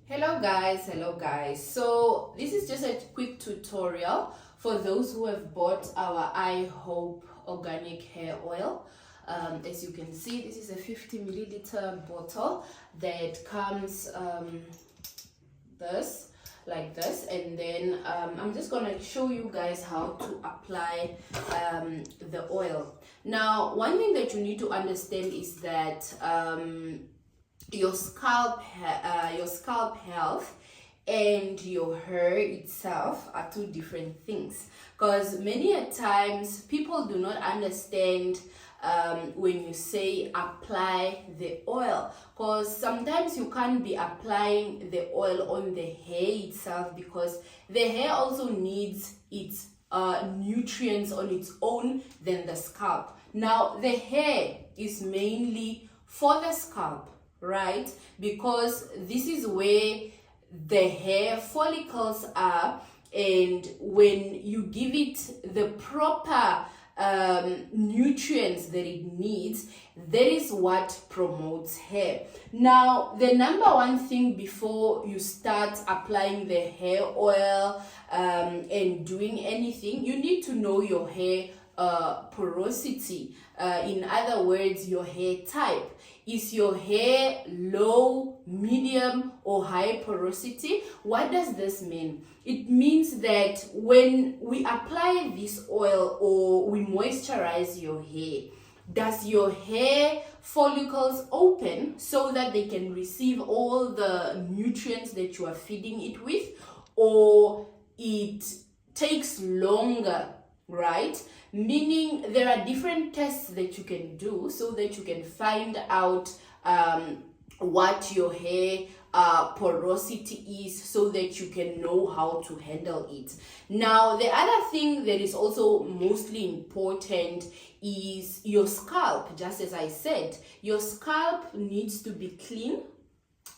Hello guys, so this is just a quick tutorial for those who have bought our iHOPE organic hair oil. As you can see, this is a 50 milliliter bottle that comes like this, and then I'm just gonna show you guys how to apply the oil. Now, one thing that you need to understand is that your scalp health and your hair itself are two different things, because many a times people do not understand when you say apply the oil, because sometimes you can't be applying the oil on the hair itself, because the hair also needs its nutrients on its own than the scalp. Now the hair is mainly for the scalp, right? Because this is where the hair follicles are, and when you give it the proper nutrients that it needs, that is what promotes hair. Now, the number one thing before you start applying the hair oil and doing anything, you need to know your hair porosity. In other words, your hair type. Is your hair low, medium, or high porosity? What does this mean? It means that when we apply this oil or we moisturize your hair, does your hair follicles open so that they can receive all the nutrients that you are feeding it with, or it takes longer, right? Meaning there are different tests that you can do so that you can find out what your hair porosity is, so that you can know how to handle it. Now, the other thing that is also mostly important is your scalp. Just as I said, your scalp needs to be clean.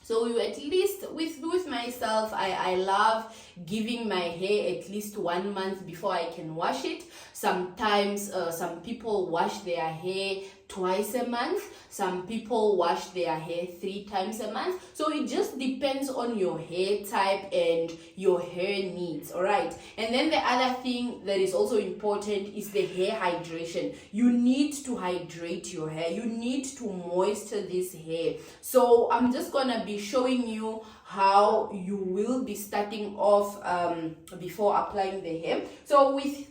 So you, at least with myself, I love giving my hair at least 1 month before I can wash it. Sometimes some people wash their hair twice a month. Some people wash their hair 3 times a month. So it just depends on your hair type and your hair needs, all right? And then the other thing that is also important is the hair hydration. You need to hydrate your hair. You need to moisture this hair. So I'm just gonna be showing you how you will be starting off before applying the hair. So with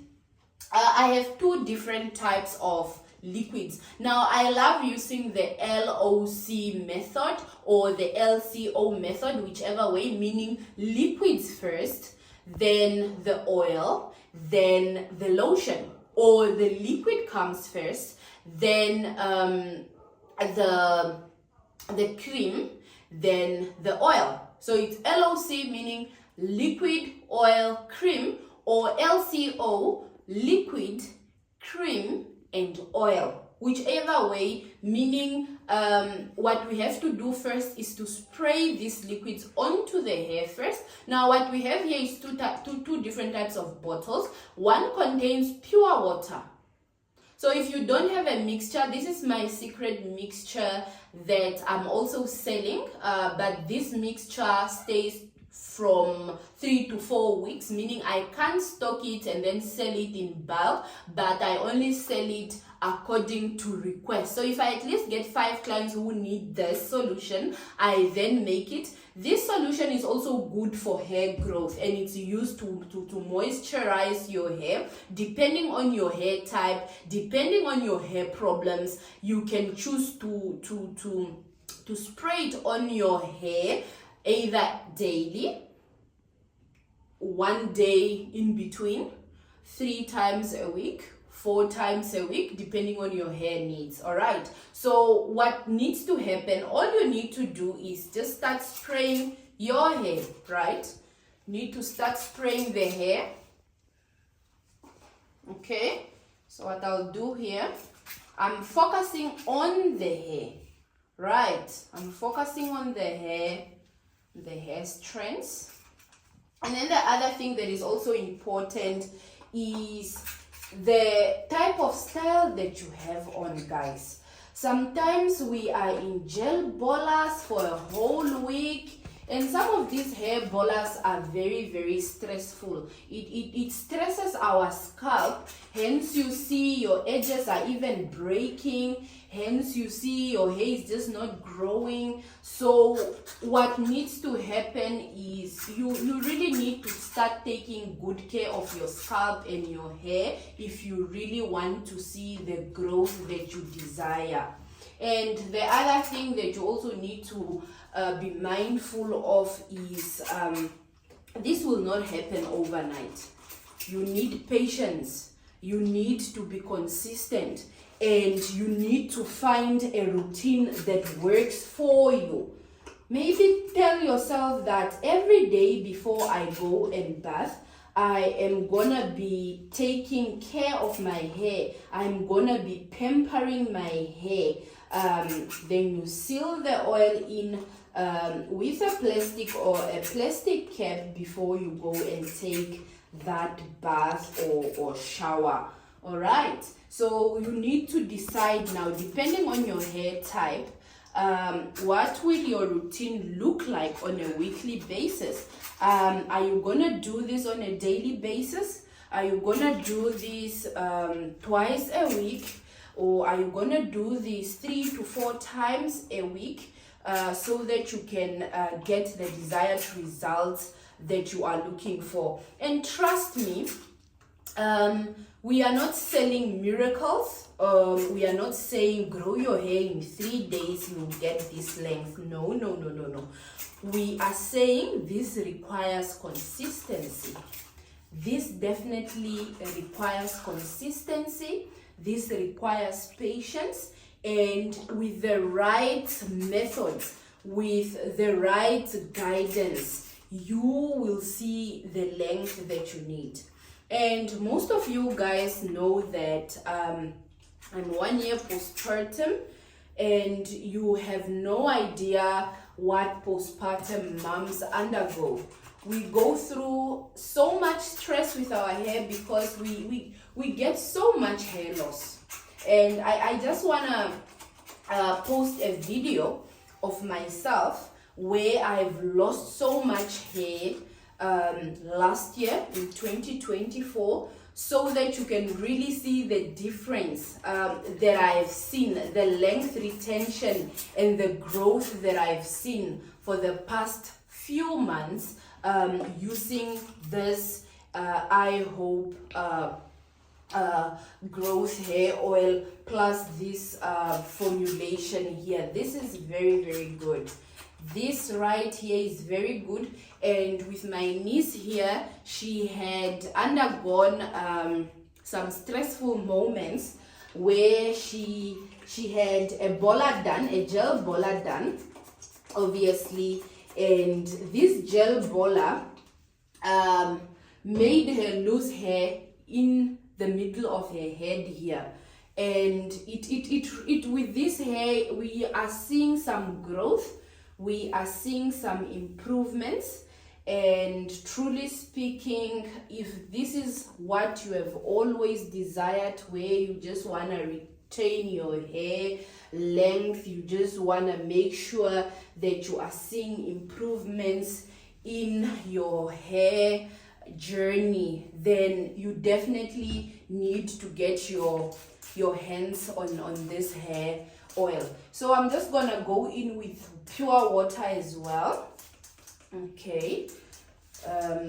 I have 2 different types of liquids. Now, I love using the LOC method or the LCO method, whichever way, meaning liquids first, then the oil, then the lotion, or the liquid comes first, then the cream, then the oil. So it's LOC meaning liquid, oil, cream, or LCO, liquid, cream, and oil. Whichever way, meaning what we have to do first is to spray these liquids onto the hair first. Now, what we have here is two different types of bottles. One contains pure water. So if you don't have a mixture, this is my secret mixture that I'm also selling, but this mixture stays from 3 to 4 weeks, meaning I can't stock it and then sell it in bulk, but I only sell it according to request. So if I at least get 5 clients who need this solution, I then make it. This solution is also good for hair growth, and it's used to moisturize your hair. Depending on your hair type, depending on your hair problems, you can choose to spray it on your hair either daily, 1 day in between, 3 times a week, 4 times a week, depending on your hair needs. All right, so what needs to happen, all you need to do is just start spraying your hair, right? You need to start spraying the hair. Okay, so what I'll do here, I'm focusing on the hair, right? I'm focusing on the hair strands. And then the other thing that is also important is the type of style that you have on, guys. Sometimes we are in gel bolas for a whole week And some of these hair bolas are very, very stressful. It stresses our scalp, hence you see your edges are even breaking, hence you see your hair is just not growing. So what needs to happen is you really need to start taking good care of your scalp and your hair if you really want to see the growth that you desire. And the other thing that you also need to be mindful of is this will not happen overnight. You need patience, you need to be consistent, and you need to find a routine that works for you. Maybe tell yourself that every day before I go and bath, I am gonna be taking care of my hair. I'm gonna be pampering my hair. Then you seal the oil in with a plastic or a plastic cap before you go and take that bath or shower. All right, so you need to decide now, depending on your hair type, what will your routine look like on a weekly basis. Are you gonna do this on a daily basis? Are you gonna do this twice a week? Or are you gonna do this 3 to 4 times a week so that you can get the desired results that you are looking for? And trust me, we are not selling miracles. We are not saying grow your hair in 3 days, you'll get this length. No. We are saying this requires consistency. This definitely requires consistency. This requires patience, and with the right methods, with the right guidance, you will see the length that you need. And most of you guys know that I'm 1 year postpartum, and you have no idea what postpartum moms undergo. We go through so much stress with our hair because we get so much hair loss. And I just want to post a video of myself where I've lost so much hair last year in 2024, so that you can really see the difference that I've seen, the length retention and the growth that I've seen for the past few months using this iHOPE growth hair oil plus this formulation here. This is very, very good. This right here is very good. And with my niece here, she had undergone some stressful moments where she had a bola done, a gel bola done, obviously, and this gel bola made her lose hair in the middle of her head here. And it with this hair, we are seeing some growth, we are seeing some improvements. And truly speaking, if this is what you have always desired, where you just want to retain your hair length, you just want to make sure that you are seeing improvements in your hair journey, then you definitely need to get your hands on this hair oil. So I'm just gonna go in with pure water as well. Okay,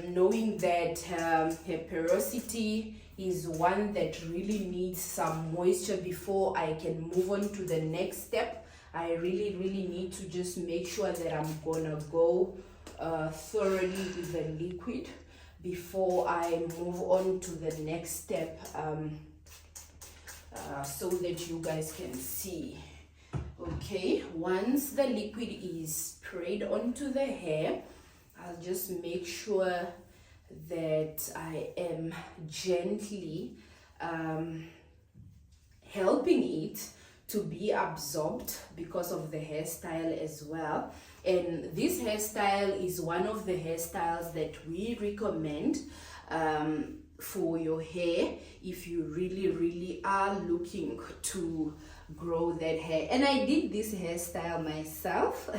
knowing that her porosity is one that really needs some moisture before I can move on to the next step. I really need to just make sure that I'm gonna go thoroughly with the liquid before I move on to the next step, so that you guys can see. Okay, once the liquid is sprayed onto the hair, I'll just make sure that I am gently helping it to be absorbed because of the hairstyle as well. And this hairstyle is one of the hairstyles that we recommend for your hair if you really are looking to grow that hair. And I did this hairstyle myself.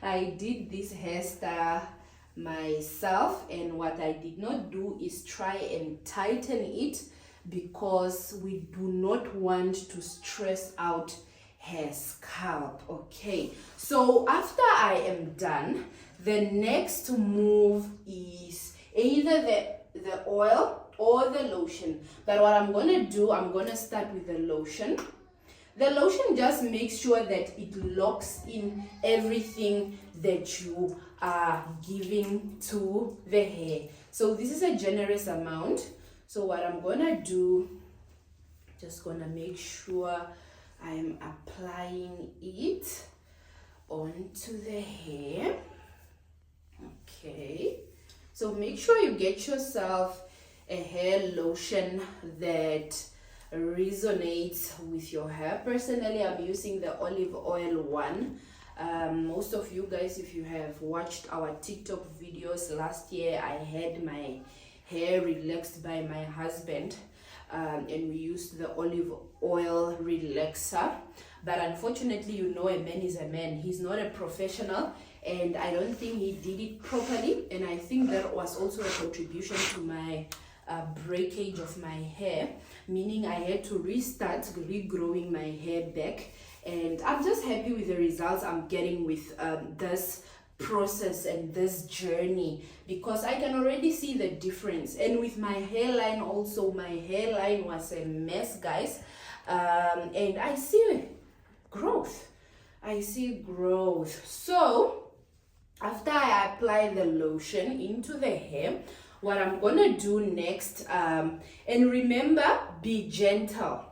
I did this hairstyle myself, and what I did not do is try and tighten it, because we do not want to stress out her scalp. Okay, so after I am done, the next move is either the oil or the lotion. But what I'm gonna do, I'm gonna start with the lotion. The lotion just makes sure that it locks in everything that you are giving to the hair. So this is a generous amount. So what I'm gonna do, just gonna make sure I am applying it onto the hair. Okay, so make sure you get yourself a hair lotion that resonates with your hair. Personally, I'm using the olive oil one. Most of you guys, if you have watched our TikTok videos last year, I had my hair relaxed by my husband, and we used the olive oil relaxer. But unfortunately, you know, a man is a man. He's not a professional, and I don't think he did it properly. And I think that was also a contribution to my breakage of my hair, meaning I had to restart regrowing my hair back. And I'm just happy with the results I'm getting with this process and this journey, because I can already see the difference. And with my hairline also, my hairline was a mess, guys, and I see growth. So after I apply the lotion into the hair, what I'm gonna do next, and remember, be gentle,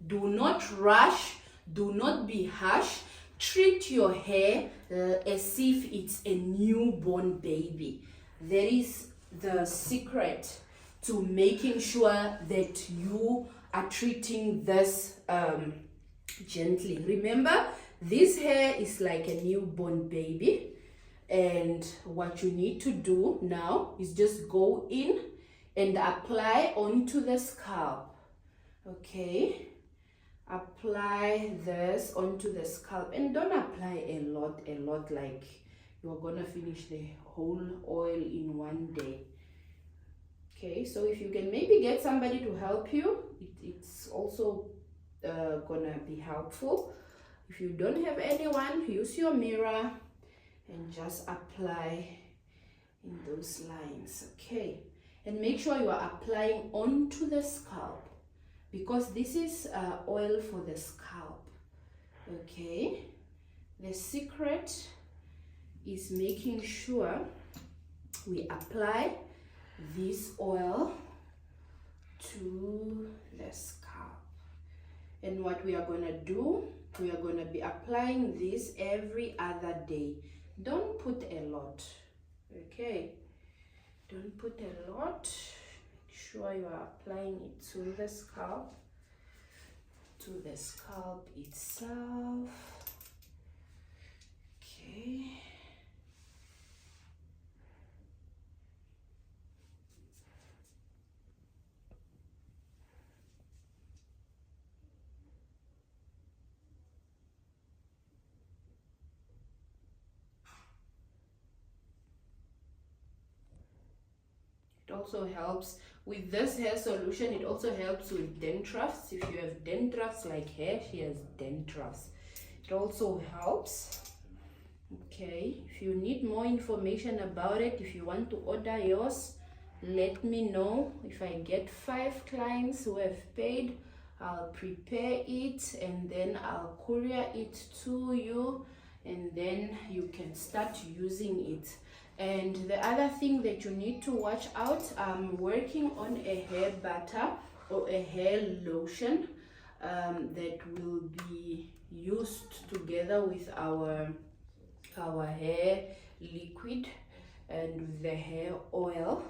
do not rush, do not be harsh. Treat your hair as if it's a newborn baby. That is the secret to making sure that you are treating this gently. Remember, this hair is like a newborn baby, and what you need to do now is just go in and apply onto the scalp. Okay, apply this onto the scalp, and don't apply a lot like you're gonna finish the whole oil in one day. Okay, so if you can maybe get somebody to help you, it's also gonna be helpful. If you don't have anyone, use your mirror and just apply in those lines. Okay, and make sure you are applying onto the scalp, because this is oil for the scalp. Okay, the secret is making sure we apply this oil to the scalp. And what we are going to do, we are going to be applying this every other day. Don't put a lot. Okay, don't put a lot. Make sure you are applying it to the scalp itself. Okay, it also helps with this hair solution. It also helps with dandruffs. If you have dandruffs, like hair, she has dandruffs, it also helps. Okay, if you need more information about it, if you want to order yours, let me know. If I get 5 clients who have paid, I'll prepare it and then I'll courier it to you, and then you can start using it. And the other thing that you need to watch out, I'm working on a hair butter or a hair lotion that will be used together with our hair liquid and with the hair oil,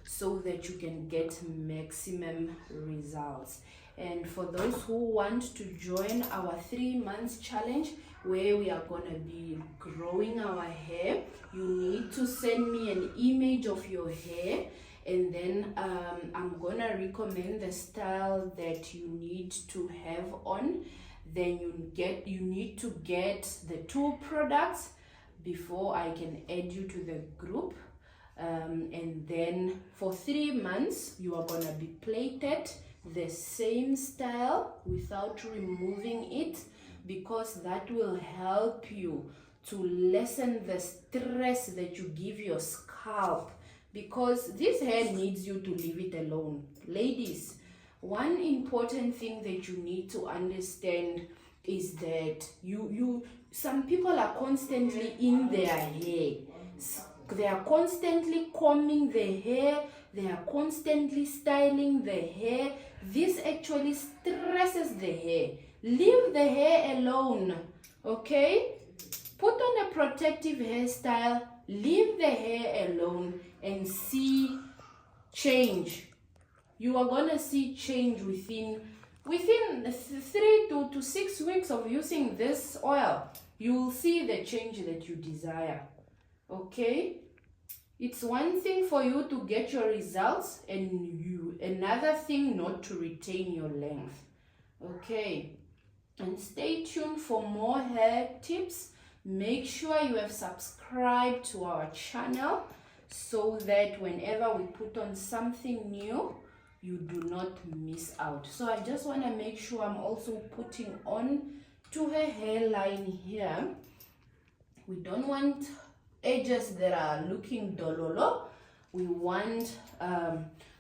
so that you can get maximum results. And for those who want to join our 3 months challenge, where we are going to be growing our hair, you need to send me an image of your hair, and then I'm gonna recommend the style that you need to have on. then you need to get the 2 products before I can add you to the group. And then for 3 months you are gonna be plaited the same style without removing it, because that will help you to lessen the stress that you give your scalp, because this hair needs you to leave it alone. Ladies, one important thing that you need to understand is that some people are constantly in their hair. They are constantly combing the hair, they are constantly styling the hair. This actually stresses the hair. Leave the hair alone, okay? Put on a protective hairstyle, leave the hair alone, and see change. You are gonna see change within 3 to 6 weeks of using this oil. You will see the change that you desire. Okay, it's one thing for you to get your results, and another thing not to retain your length. Okay, and stay tuned for more hair tips. Make sure you have subscribed to our channel so that whenever we put on something new, you do not miss out. So I just want to make sure I'm also putting on to her hairline here. We don't want edges that are looking dololo. We want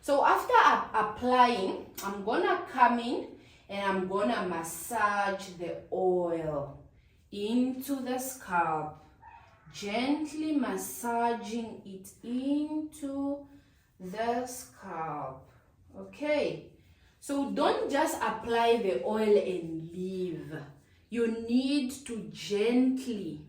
so after applying, I'm gonna come in and I'm gonna massage the oil into the scalp, gently massaging it into the scalp. Okay, so don't just apply the oil and leave. You need to gently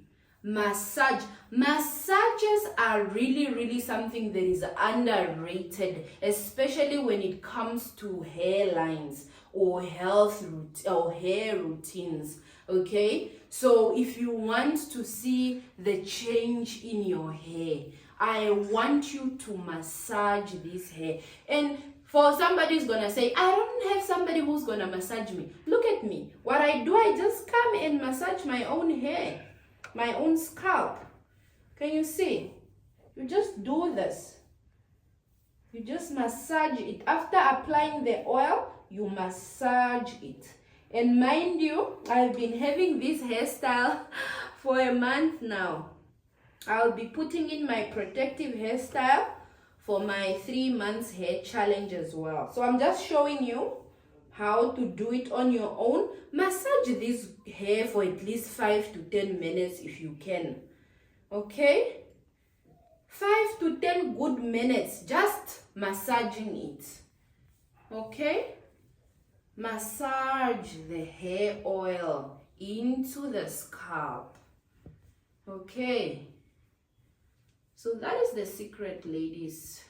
massage. Massages are really something that is underrated, especially when it comes to hairlines or hair routines. Okay, so if you want to see the change in your hair, I want you to massage this hair. And for somebody who's gonna say, I don't have somebody who's gonna massage me. Look at me. What I do, I just come and massage my own hair, my own scalp. Can you see? You just do this. You just massage it. After applying the oil, you massage it. And mind you, I've been having this hairstyle for a month now. I'll be putting in my protective hairstyle for my 3 months hair challenge as well. So I'm just showing you how to do it on your own. Massage this hair for at least 5 to 10 minutes if you can. Okay? 5 to 10 good minutes, just massaging it. Okay? Massage the hair oil into the scalp. Okay? So that is the secret, ladies.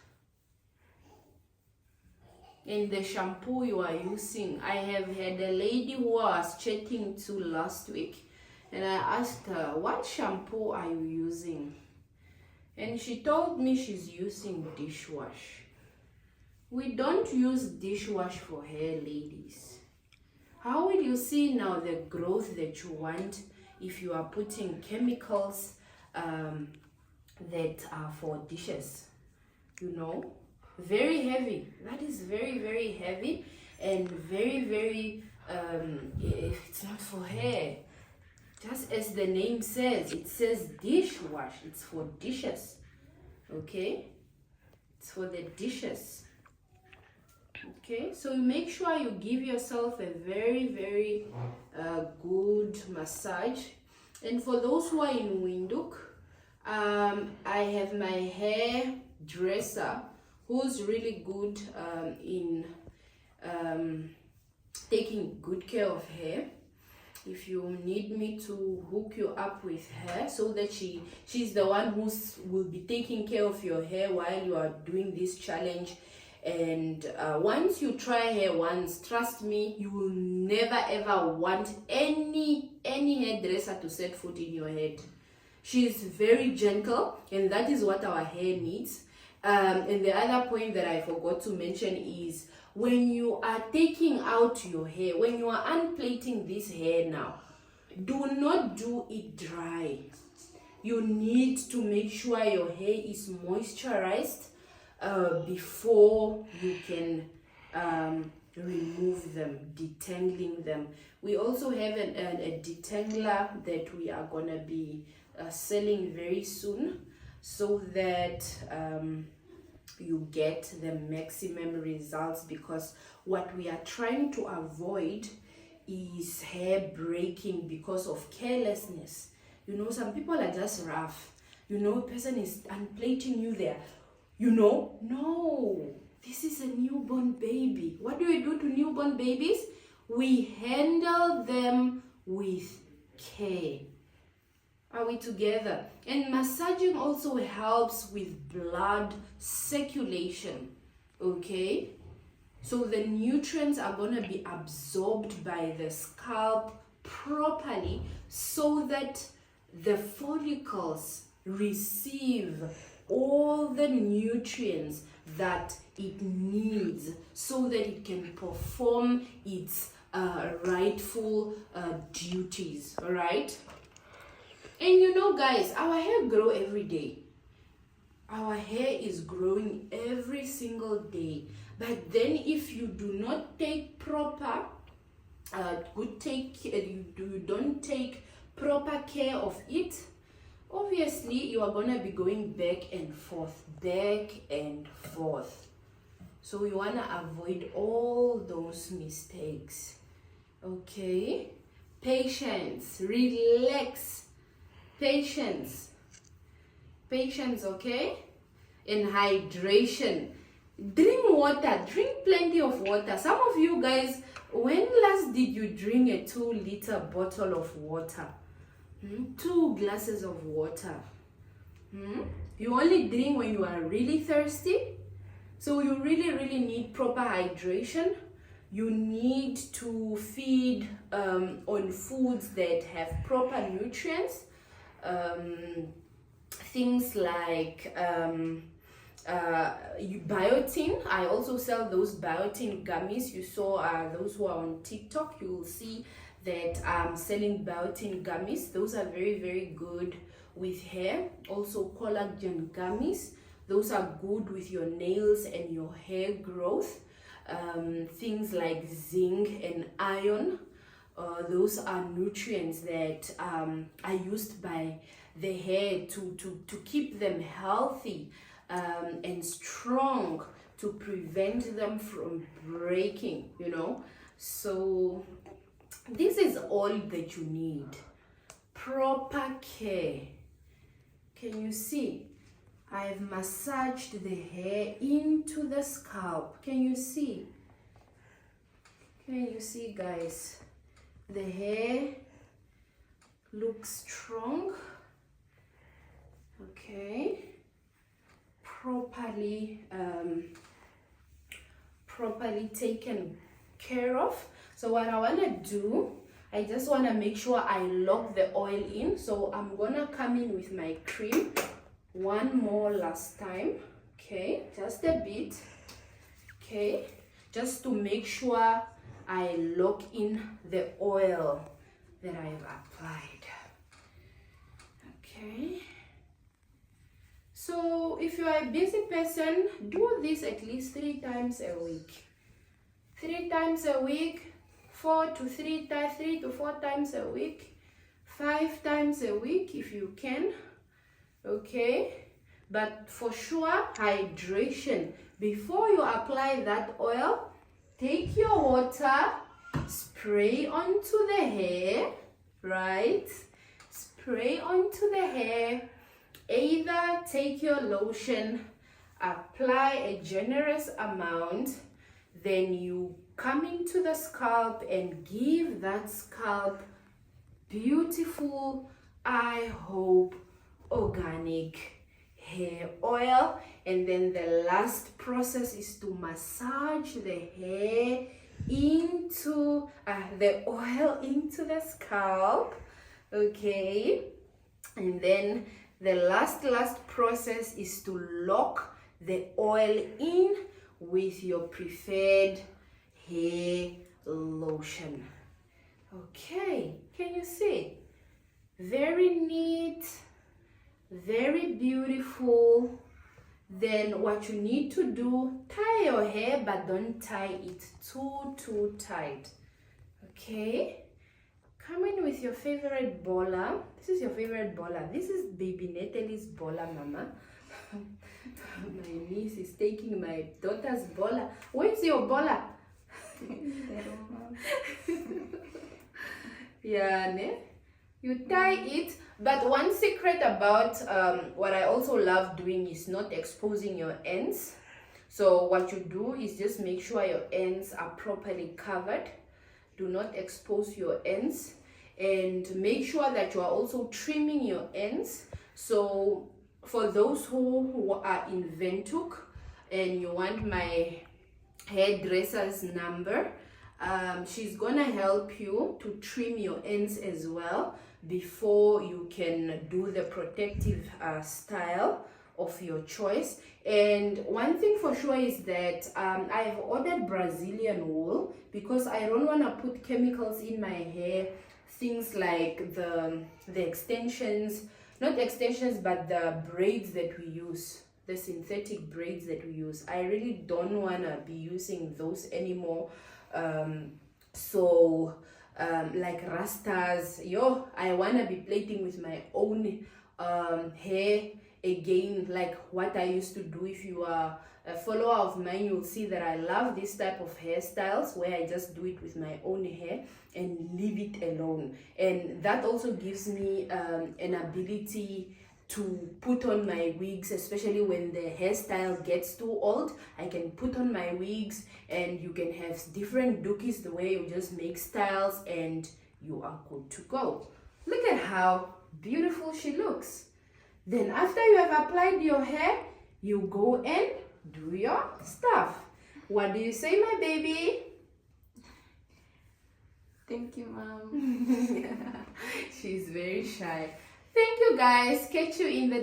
In the shampoo you are using, I have had a lady who I was chatting to last week, and I asked her, what shampoo are you using? And she told me she's using dishwash. We don't use dishwash for hair, ladies. How will you see now the growth that you want if you are putting chemicals that are for dishes? You know, very heavy. That is very heavy, and very it's not for hair. Just as the name says, it says dishwash. It's for dishes. Okay, it's for the dishes. Okay, so you make sure you give yourself a very good massage. And for those who are in Windhoek, I have my hair dresser who's really good in taking good care of hair. If you need me to hook you up with her so that she's the one who will be taking care of your hair while you are doing this challenge. And once you try her once, trust me, you will never ever want any hairdresser to set foot in your head. She's very gentle, and that is what our hair needs. And the other point that I forgot to mention is when you are taking out your hair, when you are unplaiting this hair now, do not do it dry. You need to make sure your hair is moisturized before you can remove them, detangling them. We also have a detangler that we are gonna be selling very soon, so that you get the maximum results, because what we are trying to avoid is hair breaking because of carelessness. You know, some people are just rough. You know, a person is unplaiting you there. You know, no, this is a newborn baby. What do we do to newborn babies? We handle them with care. Are we together? And massaging also helps with blood circulation, okay? So the nutrients are going to be absorbed by the scalp properly, so that the follicles receive all the nutrients that it needs, so that it can perform its rightful duties. All right? And you know, guys, our hair grow every day. Our hair is growing every single day. But then if you do not take proper you don't take proper care of it, obviously you are going to be going back and forth. So you want to avoid all those mistakes. Okay? Patience, relax. Patience, okay? And hydration. Drink water, drink plenty of water. Some of you guys, when last did you drink a 2-liter bottle of water? 2 glasses of water. You only drink when you are really thirsty. So you really need proper hydration. You need to feed on foods that have proper nutrients. Things like biotin. I also sell those biotin gummies. You saw those who are on TikTok, you will see that I'm selling biotin gummies. Those are very good with hair. Also collagen gummies. Those are good with your nails and your hair growth. Things like zinc and iron. Those are nutrients that are used by the hair to keep them healthy and strong, to prevent them from breaking, you know. So this is all that you need. Proper care. Can you see? I've massaged the hair into the scalp. Can you see? Can you see, guys? The hair looks strong. Okay. Properly taken care of. So what I want to do, I just want to make sure I lock the oil in. So I'm gonna come in with my cream one more last time. Okay, just a bit. Okay, just to make sure I lock in the oil that I've applied. Okay. So if you are a busy person, do this at least 3 times a week. 3 times a week, 3 to 4 times a week, 5 times a week if you can. Okay, but for sure, hydration. Before you apply that oil, take your water, spray onto the hair, right? Spray onto the hair. Either take your lotion, apply a generous amount, then you come into the scalp and give that scalp beautiful iHOPE organic hair oil. And then the last process is to massage the hair into the oil into the scalp. Okay, and then the last process is to lock the oil in with your preferred hair lotion. Okay, can you see? Very neat, very beautiful. Then what you need to do, tie your hair, but don't tie it too tight. Okay, come in with your favorite bola. This is your favorite bola. This is baby Natalie's bola, mama. My niece is taking my daughter's bola. Where's your bola? Yeah, ne? You tie it, but one secret about what I also love doing is not exposing your ends. So what you do is just make sure your ends are properly covered. Do not expose your ends, and make sure that you are also trimming your ends. So for those who are in Windhoek and you want my hairdresser's number, she's gonna help you to trim your ends as well before you can do the protective style of your choice. And one thing for sure is that I've ordered Brazilian wool because I don't want to put chemicals in my hair, things like the extensions, not extensions, but the braids that we use, the synthetic braids that we use. I really don't want to be using those anymore. Like rastas, I want to be plaiting with my own hair again, like what I used to do. If you are a follower of mine, you'll see that I love this type of hairstyles where I just do it with my own hair and leave it alone. And that also gives me an ability to put on my wigs, especially when the hairstyle gets too old. I can put on my wigs and you can have different dookies the way you just make styles and you are good to go. Look at how beautiful she looks. Then after you have applied your hair, you go and do your stuff. What do you say, my baby? Thank you, Mom. She's very shy. Thank you, guys. Catch you in the